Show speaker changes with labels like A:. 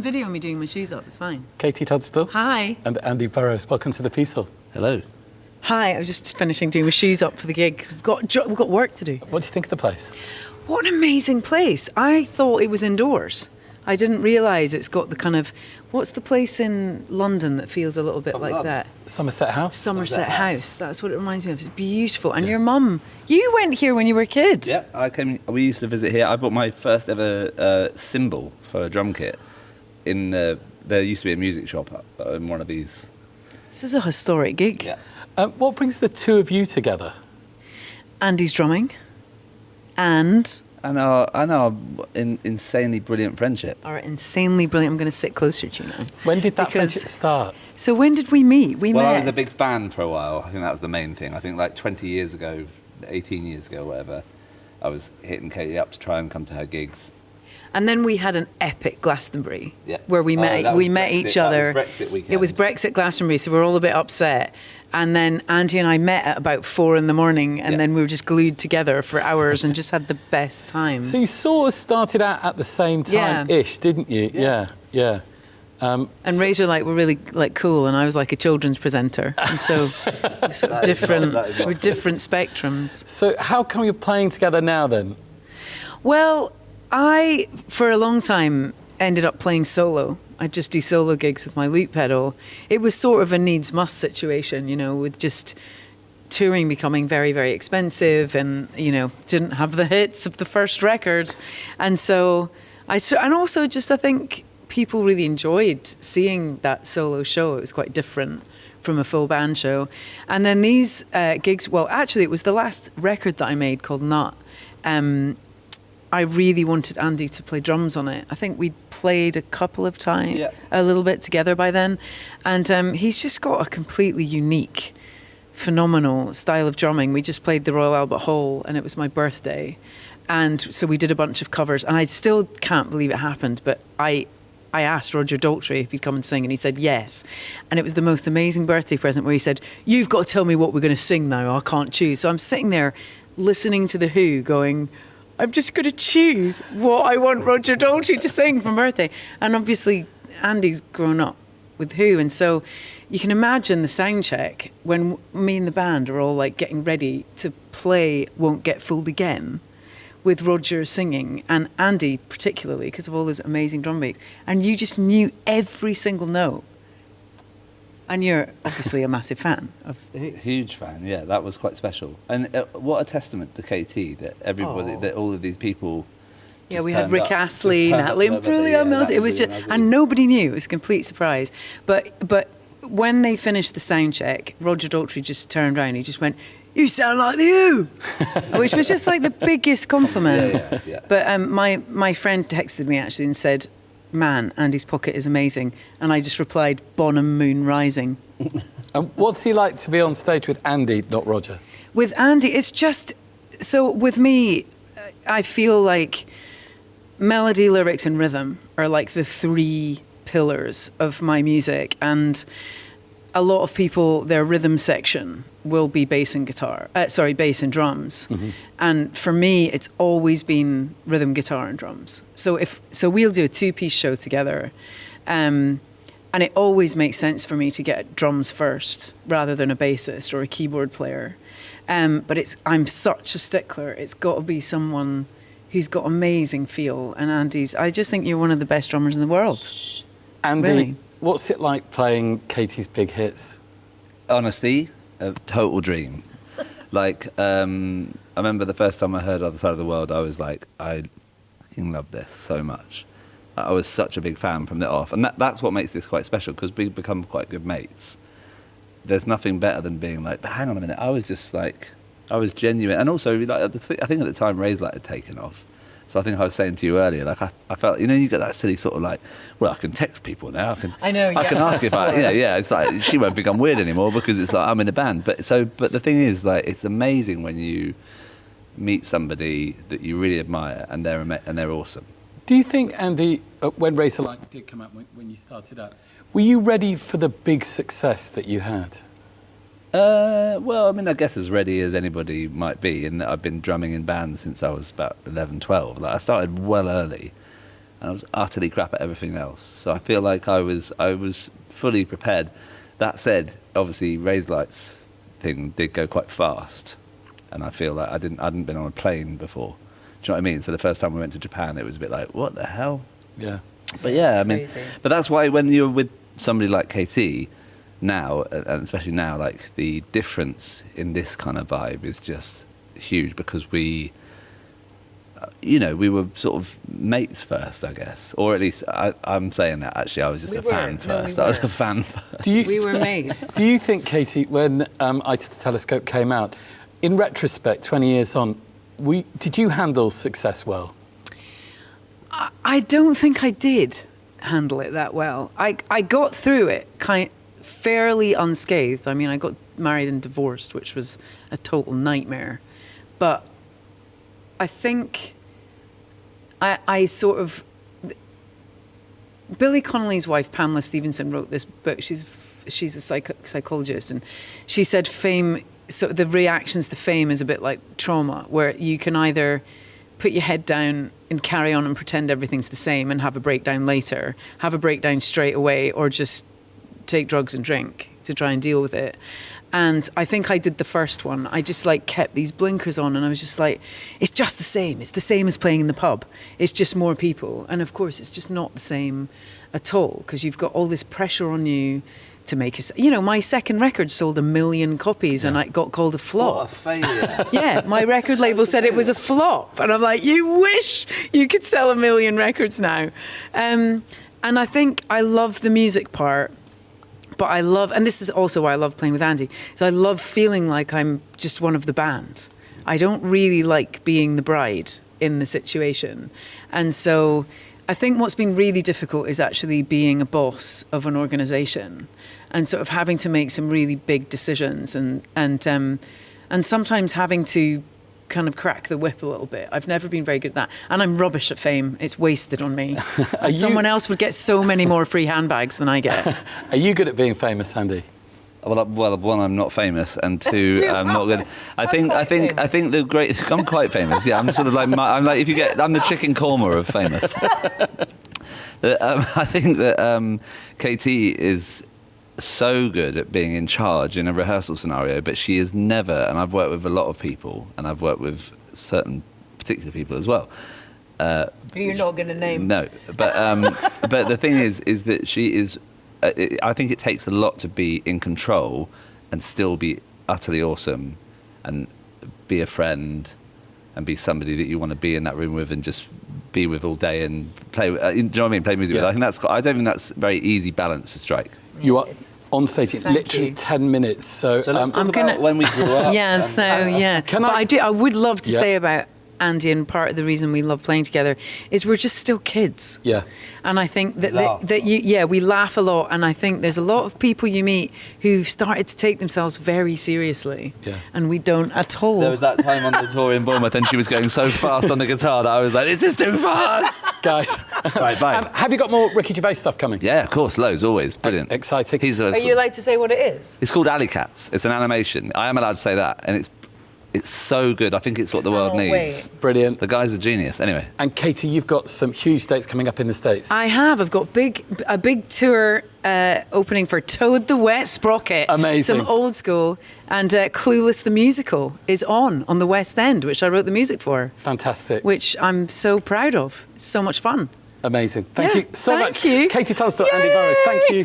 A: video of me doing my shoes up. It's fine.
B: KT Tunstall.
A: Hi.
B: And Andy Burrows. Welcome to the Peace Hall.
C: Hello.
A: Hi. I was just finishing doing my shoes up for the gig because we've got work to do.
B: What do you think of the place?
A: What an amazing place. I thought it was indoors. I didn't realise it's got the kind of... What's the place in London that feels a little bit like that?
B: Somerset House?
A: Somerset House. That's what it reminds me of. It's beautiful. And your mum, you went here when you were a kid.
C: Yeah, we used to visit here. I bought my first ever cymbal for a drum kit in... there used to be a music shop in one of these.
A: This is a historic gig.
C: Yeah.
B: What brings the two of you together?
A: Andy's drumming and
C: our insanely brilliant friendship.
A: our insanely brilliant... I'm going to sit closer to you now.
B: When did that friendship start?
A: So when did we meet? We met...
C: I was a big fan for a while. I think that was the main thing. I think like 20 years ago, 18 years ago, whatever, I was hitting Katie up to try and come to her gigs.
A: And then we had an epic Glastonbury
C: Yeah.
A: where we met each other.
C: That was Brexit weekend.
A: It was Brexit Glastonbury, so we were all a bit upset. And then Andy and I met at about 4 a.m, and then we were just glued together for hours and just had the best time.
B: So you sort of started out at the same time-ish, didn't you? Yeah.
A: And Razorlight were really cool, and I was like a children's presenter, and so we're sort of different. We're different spectrums.
B: So how come you're playing together now then?
A: Well, I, for a long time, ended up playing solo. I'd just do solo gigs with my loop pedal. It was sort of a needs-must situation, with just touring becoming very, very expensive and, didn't have the hits of the first record. And so, I think people really enjoyed seeing that solo show. It was quite different from a full band show. And then these gigs, well, actually, it was the last record that I made called Nut. I really wanted Andy to play drums on it. I think we'd played a couple of times, a little bit together by then. And he's just got a completely unique, phenomenal style of drumming. We just played the Royal Albert Hall and it was my birthday. And so we did a bunch of covers. And I still can't believe it happened, but I asked Roger Daltrey if he'd come and sing, and he said yes. And it was the most amazing birthday present where he said, "You've got to tell me what we're going to sing now. I can't choose." So I'm sitting there listening to The Who going... I'm just going to choose what I want Roger Daltrey to sing for birthday. And obviously, Andy's grown up with Who. And so you can imagine the sound check when me and the band are all getting ready to play Won't Get Fooled Again with Roger singing and Andy particularly because of all those amazing drum beats. And you just knew every single note. And you're obviously a massive fan of The Who.
C: Huge fan, yeah. That was quite special. And what a testament to KT that everybody, that all of these people.
A: Yeah, we had Rick Astley, Natalie Imbruglia, Mills. It was just, and nobody knew. It was a complete surprise. But when they finished the sound check, Roger Daltrey just turned around. He just went, "You sound like The Who," which was just the biggest compliment.
C: Yeah.
A: But my friend texted me actually and said, "Man, Andy's pocket is amazing." And I just replied, "Bonham Moon Rising."
B: And what's he like to be on stage with Andy, not Roger?
A: With Andy, it's just... So with me, I feel like melody, lyrics and rhythm are the 3 pillars of my music. And a lot of people, their rhythm section will be bass and drums. Mm-hmm. And for me, it's always been rhythm, guitar and drums. So we'll do a 2-piece show together. And it always makes sense for me to get drums first rather than a bassist or a keyboard player. But I'm such a stickler. It's got to be someone who's got amazing feel. And I just think you're one of the best drummers in the world.
B: Andy,
A: really.
B: What's it like playing Katie's big hits?
C: Honestly, a total dream. I remember the first time I heard Other Side of the World, I was like, I fucking love this so much. I was such a big fan from the off. And that's what makes this quite special, because we've become quite good mates. There's nothing better than being but hang on a minute, I was just I was genuine. And also, I think at the time Razorlight had taken off. So I think I was saying to you earlier, I felt, you get that silly sort of well, I can text people now. I can ask if it's she won't think I'm weird anymore because it's I'm in a band. But the thing is, it's amazing when you meet somebody that you really admire and they're awesome.
B: Do you think, Andy, when Razorlight did come out when you started out, were you ready for the big success that you had?
C: Well, I guess as ready as anybody might be, in that I've been drumming in bands since I was about 11, 12. I started well early, and I was utterly crap at everything else. So I feel like I was fully prepared. That said, obviously Razorlight's thing did go quite fast, and I feel like I hadn't been on a plane before. Do you know what I mean? So the first time we went to Japan, it was a bit like, what the hell?
B: Yeah.
C: But yeah,
A: That's
C: I mean,
A: crazy.
C: but that's why when you're with somebody like KT now, and especially now, like the difference in this kind of vibe is just huge, because we were sort of mates first, I guess, or at least I'm saying that actually I was just
A: We
C: a
A: were.
C: fan
A: No,
C: first.
A: we
C: I was
A: were.
C: a fan first.
A: We were mates.
B: Do you think, Katie, when Eye to the Telescope came out, in retrospect, 20 years on, did you handle success well?
A: I don't think I did handle it that well. I got through it fairly unscathed. I mean, I got married and divorced, which was a total nightmare. But I think I sort of... Billy Connolly's wife, Pamela Stevenson, wrote this book. She's a psychologist, and she said fame... So the reactions to fame is a bit like trauma, where you can either put your head down and carry on and pretend everything's the same and have a breakdown later, have a breakdown straight away, or just take drugs and drink to try and deal with it. And I think I did the first one. I just kept these blinkers on, and I was just like, it's just the same. It's the same as playing in the pub. It's just more people. And of course, it's just not the same at all, because you've got all this pressure on you to make my second record sold 1 million copies, and I got called a flop.
C: What a failure.
A: Yeah, my record label said it was a flop, and I'm like, you wish you could sell 1 million records now. And I think I love the music part, but and this is also why I love playing with Andy, is I love feeling like I'm just one of the band. I don't really like being the bride in the situation. And so I think what's been really difficult is actually being a boss of an organisation and sort of having to make some really big decisions and sometimes having to kind of crack the whip a little bit. I've never been very good at that. And I'm rubbish at fame. It's wasted on me. Someone else would get so many more free handbags than I get.
B: Are you good at being famous, Andy?
C: Well, one, I'm not famous, and two, I'm not good. I think the great. I'm quite famous. Yeah, I'm sort of like I'm the chicken korma of famous. I think that KT is so good at being in charge in a rehearsal scenario, but she is never. And I've worked with a lot of people, and I've worked with certain particular people as well.
A: You're not going to name.
C: No, but the thing is that she is. I think it takes a lot to be in control and still be utterly awesome and be a friend and be somebody that you want to be in that room with and just be with all day and play. Do you know what I mean? Play music with. I don't think that's a very easy balance to strike.
B: You are on stage in literally 10 minutes. So
C: let's talk about when we grew up.
A: Yeah. So yeah. I would love to say about Andy, and part of the reason we love playing together is we're just still kids.
B: Yeah.
A: And I think that we laugh a lot, and I think there's a lot of people you meet who've started to take themselves very seriously.
B: Yeah.
A: And we don't at all.
C: There was that time on the tour in Bournemouth, and she was going so fast on the guitar that I was like, "This is too fast."
B: Guys,
C: Right, bye.
B: have you got more Ricky Gervais stuff coming?
C: Yeah, of course, loads, always, brilliant.
B: Exciting.
A: Are you allowed to say what it is?
C: It's called Alley Cats. It's an animation. I am allowed to say that, and it's so good. I think it's what the world
A: Cannot
C: needs.
A: wait.
B: Brilliant.
C: The guy's a genius. Anyway.
B: And Katie, you've got some huge dates coming up in the States.
A: I have. I've got a big tour opening for Toad the Wet Sprocket.
B: Amazing.
A: Some old school. And Clueless the Musical is on the West End, which I wrote the music for.
B: Fantastic.
A: Which I'm so proud of. It's so much fun.
B: Amazing. Thank you so much.
A: Thank you.
B: Katie Tunstall, Andy Burrows, thank you.